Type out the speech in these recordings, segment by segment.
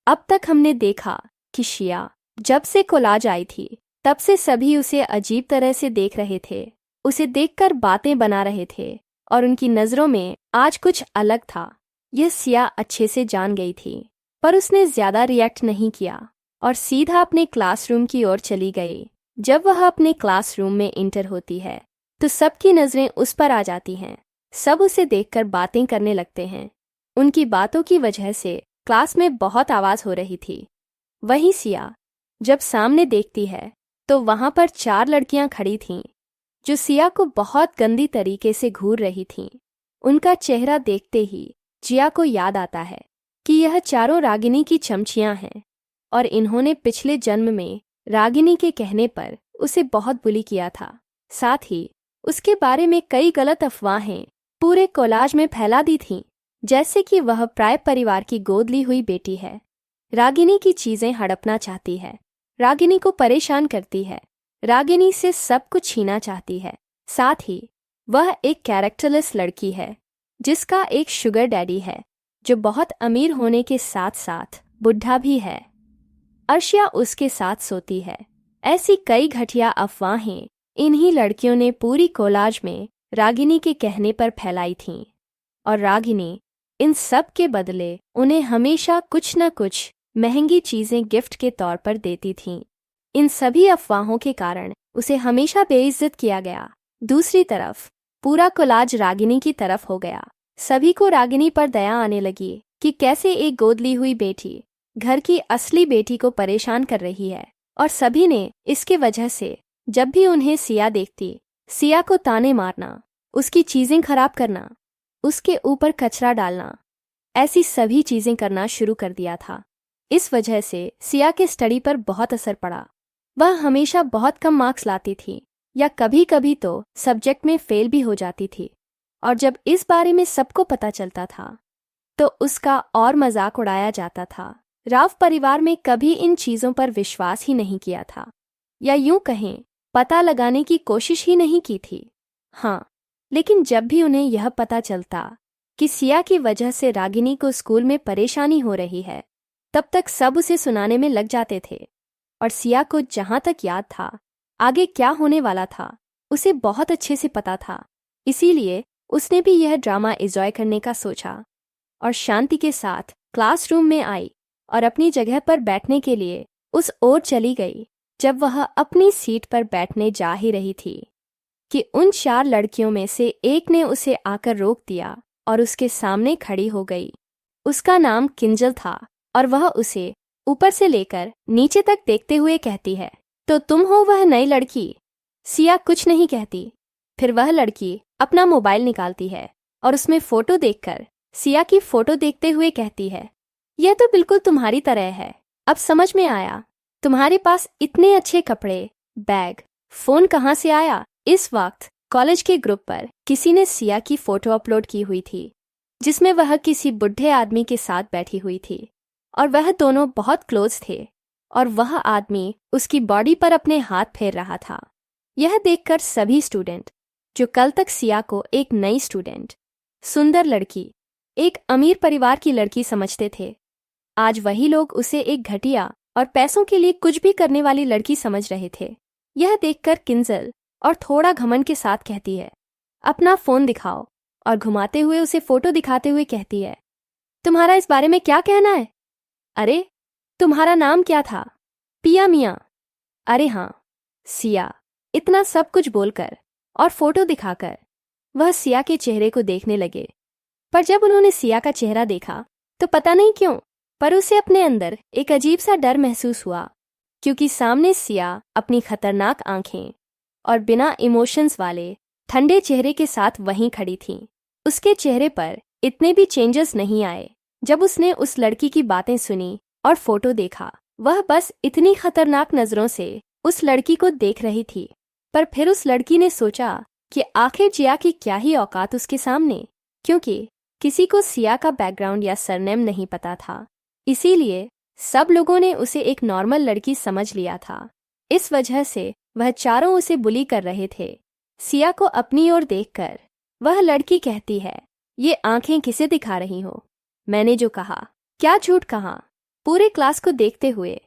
अब तक हमने देखा कि शिया जब से कोलाज आई थी तब से सभी उसे अजीब तरह से देख रहे थे, उसे देखकर बातें बना रहे थे और उनकी नज़रों में आज कुछ अलग था। यह सिया अच्छे से जान गई थी, पर उसने ज़्यादा रिएक्ट नहीं किया और सीधा अपने क्लासरूम की ओर चली गई। जब वह अपने क्लासरूम में इंटर होती है तो सबकी नज़रें उस पर आ जाती हैं। सब उसे देखकर बातें करने लगते हैं। उनकी बातों की वजह से क्लास में बहुत आवाज़ हो रही थी। वहीं सिया जब सामने देखती है तो वहाँ पर 4 लड़कियां खड़ी थीं जो सिया को बहुत गंदी तरीके से घूर रही थीं। उनका चेहरा देखते ही जिया को याद आता है कि यह चारों रागिनी की चमचियां हैं और इन्होंने पिछले जन्म में रागिनी के कहने पर उसे बहुत बुली किया था। साथ ही उसके बारे में कई गलत अफवाहें पूरे कोलाज में फैला दी थीं, जैसे कि वह प्राय परिवार की गोद ली हुई बेटी है, रागिनी की चीजें हड़पना चाहती है, रागिनी को परेशान करती है, रागिनी से सब कुछ छीना चाहती है। साथ ही वह एक कैरेक्टरलेस लड़की है जिसका एक शुगर डैडी है जो बहुत अमीर होने के साथ साथ बुढ़ा भी है। अर्शिया उसके साथ सोती है। ऐसी कई घटिया अफवाहें इन्हीं लड़कियों ने पूरी कोलाज में रागिनी के कहने पर फैलाई थीं और रागिनी इन सब के बदले उन्हें हमेशा कुछ न कुछ महंगी चीजें गिफ्ट के तौर पर देती थीं। इन सभी अफवाहों के कारण उसे हमेशा बेइज्जत किया गया। दूसरी तरफ पूरा कोलाज रागिनी की तरफ हो गया। सभी को रागिनी पर दया आने लगी कि कैसे एक गोद ली हुई बेटी घर की असली बेटी को परेशान कर रही है, और सभी ने इसके वजह से जब भी उन्हें सिया देखती, सिया को ताने मारना, उसकी चीजें खराब करना, उसके ऊपर कचरा डालना, ऐसी सभी चीजें करना शुरू कर दिया था। इस वजह से सिया के स्टडी पर बहुत असर पड़ा। वह हमेशा बहुत कम मार्क्स लाती थी या कभी कभी तो सब्जेक्ट में फेल भी हो जाती थी, और जब इस बारे में सबको पता चलता था तो उसका और मजाक उड़ाया जाता था। राव परिवार में कभी इन चीज़ों पर विश्वास ही नहीं किया था, या यूं कहें पता लगाने की कोशिश ही नहीं की थी। हाँ, लेकिन जब भी उन्हें यह पता चलता कि सिया की वजह से रागिनी को स्कूल में परेशानी हो रही है, तब तक सब उसे सुनाने में लग जाते थे। और सिया को जहाँ तक याद था आगे क्या होने वाला था उसे बहुत अच्छे से पता था। इसीलिए उसने भी यह ड्रामा एंजॉय करने का सोचा और शांति के साथ क्लासरूम में आई और अपनी जगह पर बैठने के लिए उस ओर चली गई। जब वह अपनी सीट पर बैठने जा ही रही थी कि उन 4 लड़कियों में से एक ने उसे आकर रोक दिया और उसके सामने खड़ी हो गई। उसका नाम किंजल था और वह उसे ऊपर से लेकर नीचे तक देखते हुए कहती है, तो तुम हो वह नई लड़की? सिया कुछ नहीं कहती। फिर वह लड़की अपना मोबाइल निकालती है और उसमें फोटो देखकर सिया की फोटो देखते हुए कहती है, यह तो बिल्कुल तुम्हारी तरह है। अब समझ में आया, तुम्हारे पास इतने अच्छे कपड़े, बैग, फोन कहाँ से आया? इस वक्त कॉलेज के ग्रुप पर किसी ने सिया की फोटो अपलोड की हुई थी जिसमें वह किसी बुढ़े आदमी के साथ बैठी हुई थी और वह दोनों बहुत क्लोज थे और वह आदमी उसकी बॉडी पर अपने हाथ फेर रहा था। यह देखकर सभी स्टूडेंट जो कल तक सिया को एक नई स्टूडेंट, सुंदर लड़की, एक अमीर परिवार की लड़की समझते थे, आज वही लोग उसे एक घटिया और पैसों के लिए कुछ भी करने वाली लड़की समझ रहे थे। यह देखकर किंजल और थोड़ा घमंड के साथ कहती है, अपना फोन दिखाओ, और घुमाते हुए उसे फोटो दिखाते हुए कहती है, तुम्हारा इस बारे में क्या कहना है? अरे, तुम्हारा नाम क्या था? पिया मियाँ। अरे हाँ, सिया। इतना सब कुछ बोलकर और फोटो दिखाकर वह सिया के चेहरे को देखने लगे, पर जब उन्होंने सिया का चेहरा देखा तो पता नहीं क्यों पर उसे अपने अंदर एक अजीब सा डर महसूस हुआ, क्योंकि सामने सिया अपनी खतरनाक आंखें और बिना इमोशंस वाले ठंडे चेहरे के साथ वहीं खड़ी थी। उसके चेहरे पर इतने भी चेंजेस नहीं आए जब उसने उस लड़की की बातें सुनी और फोटो देखा। वह बस इतनी खतरनाक नजरों से उस लड़की को देख रही थी, पर फिर उस लड़की ने सोचा कि आखिर जिया की क्या ही औकात उसके सामने, क्योंकि किसी को सिया का बैकग्राउंड या सरनेम नहीं पता था। इसीलिए सब लोगों ने उसे एक नॉर्मल लड़की समझ लिया था। इस वजह से वह चारों उसे बुली कर रहे थे। सिया को अपनी ओर देखकर वह लड़की कहती है, ये आंखें किसे दिखा रही हो? मैंने जो कहा, क्या झूठ कहा? पूरे क्लास को देखते हुए,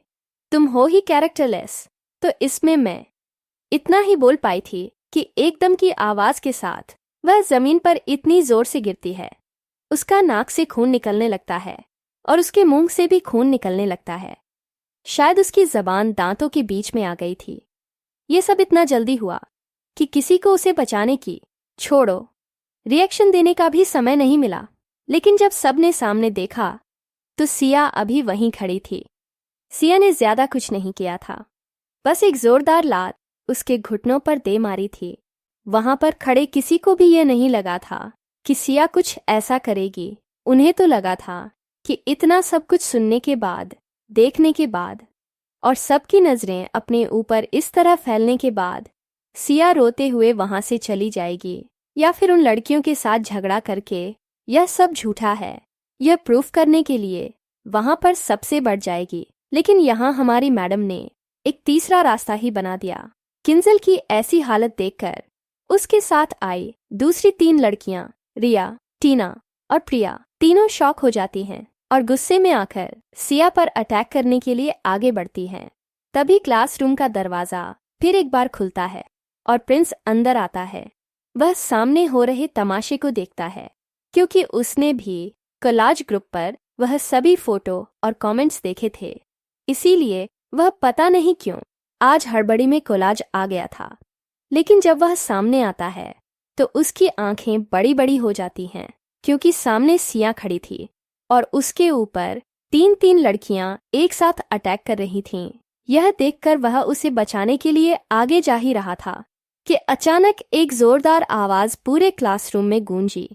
तुम हो ही कैरेक्टरलेस, तो इसमें मैं। इतना ही बोल पाई थी कि एकदम की आवाज के साथ वह जमीन पर इतनी जोर से गिरती है, उसका नाक से खून निकलने लगता है और उसके मुंह से भी खून निकलने लगता है। शायद उसकी जबान दांतों के बीच में आ गई थी। ये सब इतना जल्दी हुआ कि किसी को उसे बचाने की, छोड़ो, रिएक्शन देने का भी समय नहीं मिला। लेकिन जब सबने सामने देखा तो सिया अभी वहीं खड़ी थी। सिया ने ज्यादा कुछ नहीं किया था, बस एक जोरदार लात उसके घुटनों पर दे मारी थी। वहां पर खड़े किसी को भी यह नहीं लगा था कि सिया कुछ ऐसा करेगी। उन्हें तो लगा था कि इतना सब कुछ सुनने के बाद, देखने के बाद और सबकी नजरें अपने ऊपर इस तरह फैलने के बाद सिया रोते हुए वहां से चली जाएगी, या फिर उन लड़कियों के साथ झगड़ा करके यह सब झूठा है यह प्रूफ करने के लिए वहां पर सबसे बढ़ जाएगी। लेकिन यहाँ हमारी मैडम ने एक तीसरा रास्ता ही बना दिया। किंजल की ऐसी हालत देखकर उसके साथ आई दूसरी 3 लड़कियां, रिया, टीना और प्रिया, तीनों शॉक हो जाती हैं और गुस्से में आकर सिया पर अटैक करने के लिए आगे बढ़ती हैं। तभी क्लासरूम का दरवाजा फिर एक बार खुलता है और प्रिंस अंदर आता है। वह सामने हो रहे तमाशे को देखता है, क्योंकि उसने भी कोलाज ग्रुप पर वह सभी फोटो और कमेंट्स देखे थे। इसीलिए वह पता नहीं क्यों आज हड़बड़ी में कोलाज आ गया था। लेकिन जब वह सामने आता है तो उसकी आंखें बड़ी बड़ी हो जाती हैं, क्योंकि सामने सिया खड़ी थी और उसके ऊपर 3 लड़कियां एक साथ अटैक कर रही थीं। यह देखकर वह उसे बचाने के लिए आगे जा ही रहा था कि अचानक एक जोरदार आवाज पूरे क्लासरूम में गूंजी।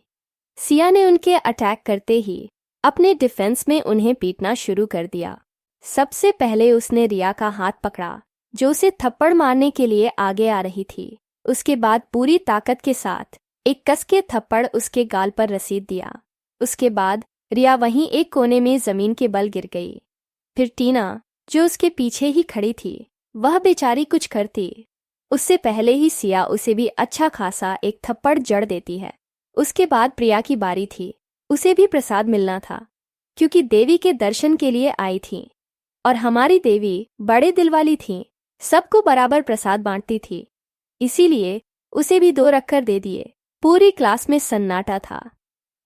सिया ने उनके अटैक करते ही अपने डिफेंस में उन्हें पीटना शुरू कर दिया। सबसे पहले उसने रिया का हाथ पकड़ा, जो उसे थप्पड़ मारने के लिए आगे आ रही थी। उसके बाद पूरी ताकत के साथ एक कस के थप्पड़ उसके गाल पर रसीद दिया। उसके बाद रिया वहीं एक कोने में जमीन के बल गिर गई। फिर टीना, जो उसके पीछे ही खड़ी थी, वह बेचारी कुछ करती उससे पहले ही सिया उसे भी अच्छा खासा एक थप्पड़ जड़ देती है। उसके बाद प्रिया की बारी थी। उसे भी प्रसाद मिलना था, क्योंकि देवी के दर्शन के लिए आई थी और हमारी देवी बड़े दिल वाली थी, सबको बराबर प्रसाद बांटती थी। इसीलिए उसे भी 2 रखकर दे दिए। पूरी क्लास में सन्नाटा था।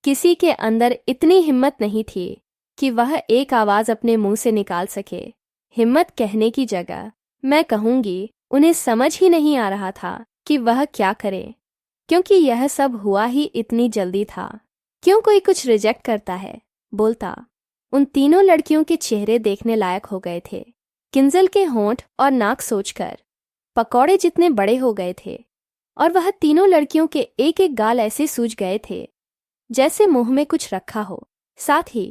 किसी के अंदर इतनी हिम्मत नहीं थी कि वह एक आवाज अपने मुंह से निकाल सके। हिम्मत कहने की जगह मैं कहूंगी उन्हें समझ ही नहीं आ रहा था कि वह क्या करे, क्योंकि यह सब हुआ ही इतनी जल्दी था। क्यों कोई कुछ रिजेक्ट करता है, बोलता। उन तीनों लड़कियों के चेहरे देखने लायक हो गए थे। किंजल के होंठ और नाक सोचकर पकौड़े जितने बड़े हो गए थे, और वह तीनों लड़कियों के एक एक गाल ऐसे सूज गए थे जैसे मुंह में कुछ रखा हो। साथ ही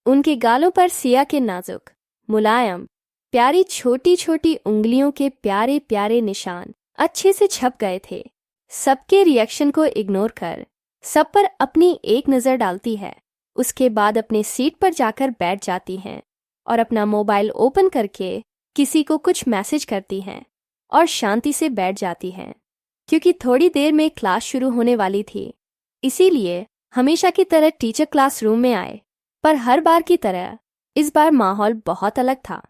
उनके गालों पर सिया के नाजुक, मुलायम, प्यारी छोटी छोटी उंगलियों के प्यारे प्यारे निशान अच्छे से छप गए थे। सबके रिएक्शन को इग्नोर कर सब पर अपनी एक नज़र डालती है। उसके बाद अपने सीट पर जाकर बैठ जाती हैं और अपना मोबाइल ओपन करके किसी को कुछ मैसेज करती हैं और शांति से बैठ जाती हैं, क्योंकि थोड़ी देर में क्लास शुरू होने वाली थी। इसीलिए हमेशा की तरह टीचर क्लासरूम में आए, पर हर बार की तरह इस बार माहौल बहुत अलग था।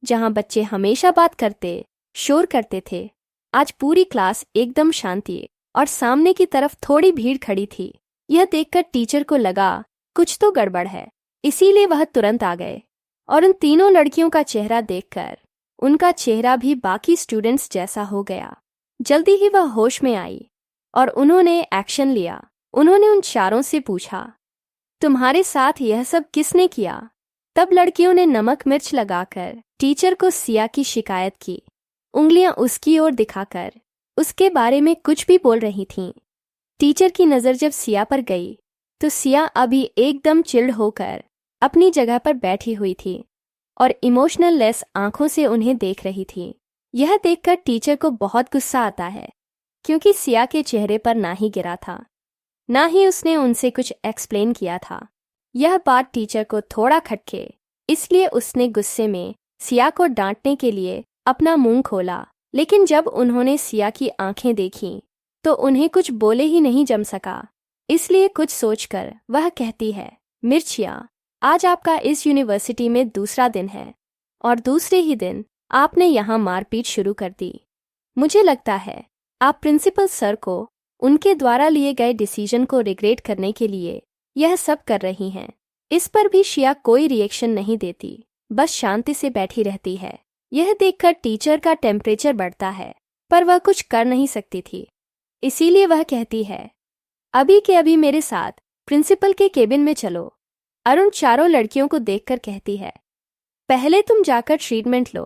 जहां बच्चे हमेशा बात करते, शोर करते थे, आज पूरी क्लास एकदम शांति और सामने की तरफ थोड़ी भीड़ खड़ी थी। यह देखकर टीचर को लगा कुछ तो गड़बड़ है, इसीलिए वह तुरंत आ गए और उन तीनों लड़कियों का चेहरा देखकर उनका चेहरा भी बाकी स्टूडेंट्स जैसा हो गया। जल्दी ही वह होश में आई और उन्होंने एक्शन लिया। उन्होंने उन चारों से पूछा, तुम्हारे साथ यह सब किसने किया? तब लड़कियों ने नमक मिर्च लगाकर टीचर को सिया की शिकायत की, उंगलियां उसकी ओर दिखाकर उसके बारे में कुछ भी बोल रही थीं। टीचर की नज़र जब सिया पर गई तो सिया अभी एकदम चिल्ड होकर अपनी जगह पर बैठी हुई थी और इमोशनल लेस आंखों से उन्हें देख रही थी। यह देखकर टीचर को बहुत गुस्सा आता है, क्योंकि सिया के चेहरे पर ना ही गिरा था, ना ही उसने उनसे कुछ एक्सप्लेन किया था। यह बात टीचर को थोड़ा खटके, इसलिए उसने गुस्से में सिया को डांटने के लिए अपना मुंह खोला। लेकिन जब उन्होंने सिया की आंखें देखीं तो उन्हें कुछ बोले ही नहीं जम सका। इसलिए कुछ सोचकर वह कहती है, मिर्चिया, आज आपका इस यूनिवर्सिटी में दूसरा दिन है और दूसरे ही दिन आपने यहाँ मारपीट शुरू कर दी। मुझे लगता है आप प्रिंसिपल सर को उनके द्वारा लिए गए डिसीजन को रिग्रेट करने के लिए यह सब कर रही हैं। इस पर भी शिया कोई रिएक्शन नहीं देती, बस शांति से बैठी रहती है। यह देखकर टीचर का टेम्परेचर बढ़ता है, पर वह कुछ कर नहीं सकती थी। इसीलिए वह कहती है, अभी के अभी मेरे साथ प्रिंसिपल के केबिन में चलो। अरुण चारों लड़कियों को देखकर कहती है, पहले तुम जाकर ट्रीटमेंट लो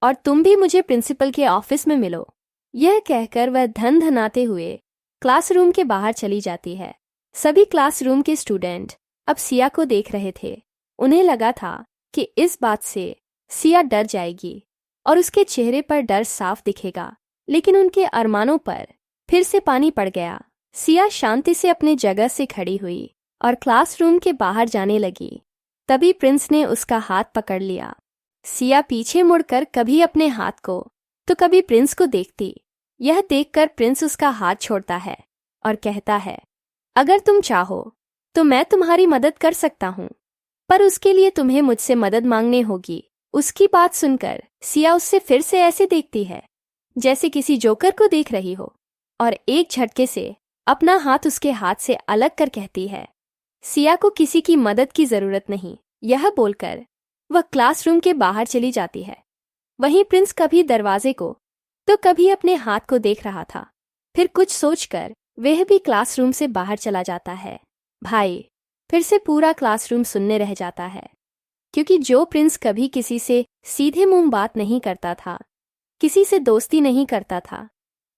और तुम भी मुझे प्रिंसिपल के ऑफिस में मिलो। यह कहकर वह धनाते हुए क्लासरूम के बाहर चली जाती है। सभी क्लासरूम के स्टूडेंट अब सिया को देख रहे थे। उन्हें लगा था कि इस बात से सिया डर जाएगी और उसके चेहरे पर डर साफ दिखेगा, लेकिन उनके अरमानों पर फिर से पानी पड़ गया। सिया शांति से अपनी जगह से खड़ी हुई और क्लासरूम के बाहर जाने लगी। तभी प्रिंस ने उसका हाथ पकड़ लिया। सिया पीछे मुड़कर कभी अपने हाथ को तो कभी प्रिंस को देखती। यह देखकर प्रिंस उसका हाथ छोड़ता है और कहता है, अगर तुम चाहो तो मैं तुम्हारी मदद कर सकता हूँ, पर उसके लिए तुम्हें मुझसे मदद मांगनी होगी। उसकी बात सुनकर सिया उससे फिर से ऐसे देखती है जैसे किसी जोकर को देख रही हो और एक झटके से अपना हाथ उसके हाथ से अलग कर कहती है, सिया को किसी की मदद की जरूरत नहीं। यह बोलकर वह क्लासरूम के बाहर चली जाती है। वहीं प्रिंस कभी दरवाजे को तो कभी अपने हाथ को देख रहा था। फिर कुछ सोचकर वह भी क्लासरूम से बाहर चला जाता है। भाई, फिर से पूरा क्लासरूम सुनने रह जाता है, क्योंकि जो प्रिंस कभी किसी से सीधे मुंह बात नहीं करता था, किसी से दोस्ती नहीं करता था,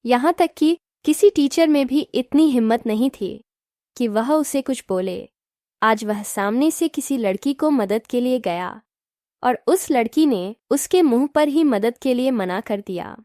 यहाँ तक कि किसी टीचर में भी इतनी हिम्मत नहीं थी कि वह उसे कुछ बोले, आज वह सामने से किसी लड़की को मदद के लिए गया और उस लड़की ने उसके मुंह पर ही मदद के लिए मना कर दिया।